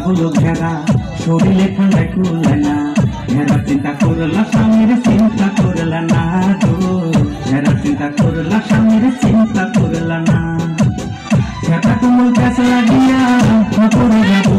হলো ঘেরা, শরীরে ঠান্ডায় কুলায় না। ঘেরা চিন্তা করলা স্বামীর চিন্তা করলা না গো, ঘেরা চিন্তা করলা স্বামীর চিন্তা করলা না। ঘেরা কোমল প্যাঁচ লাগিয়া করে যাবো